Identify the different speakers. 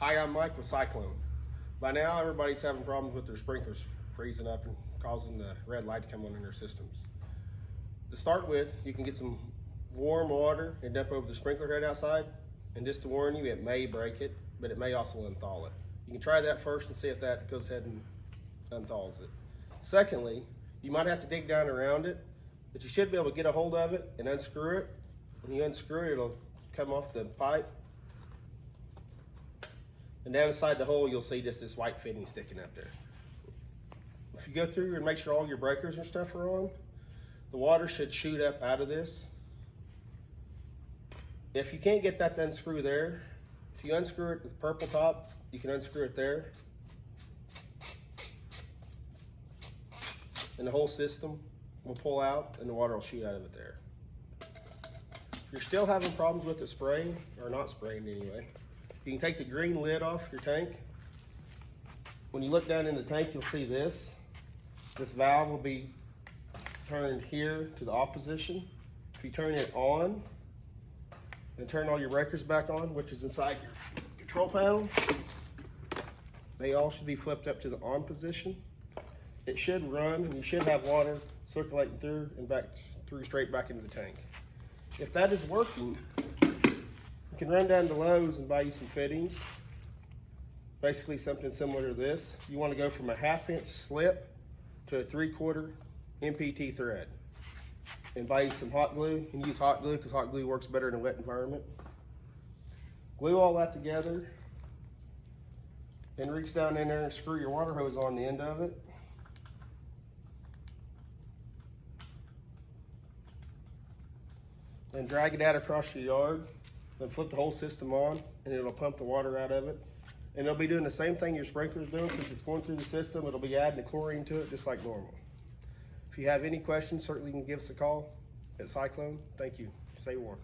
Speaker 1: Hi, I'm Mike with Cyclone. By now, everybody's having problems with their sprinklers freezing up and causing the red light to come on in their systems. To start with, you can get some warm water and dump over the sprinkler head outside. And just to warn you, it may break it, but it may also unthaw it. You can try that first and see if that goes ahead and unthaws it. Secondly, you might have to dig down around it, but you should be able to get a hold of it and unscrew it. When you unscrew it, it'll come off the pipe. And down inside the hole, you'll see just this white fitting sticking up there. If you go through and make sure all your breakers and stuff are on, the water should shoot up out of this. If you can't get that to unscrew there, if you unscrew it with the purple top, you can unscrew it there. And the whole system will pull out and the water will shoot out of it there. If you're still having problems with it spraying, or not spraying anyway, you can take the green lid off your tank. When you look down in the tank, you'll see this. This valve will be turned here to the off position. If you turn it on, and turn all your breakers back on, which is inside your control panel, they all should be flipped up to the on position. It should run, and you should have water circulating through and back through straight back into the tank. If that is working, you can run down to Lowe's and buy you some fittings. Basically something similar to this. You want to go from a 1/2 inch slip to a 3/4 MPT thread. And buy you some hot glue, and use hot glue because hot glue works better in a wet environment. Glue all that together, and reach down in there and screw your water hose on the end of it. And drag it out across your yard, then flip the whole system on, and it'll pump the water out of it. And it'll be doing the same thing your sprinkler's doing. Since it's going through the system, it'll be adding the chlorine to it just like normal. If you have any questions, certainly you can give us a call at Cyclone. Thank you. Stay warm.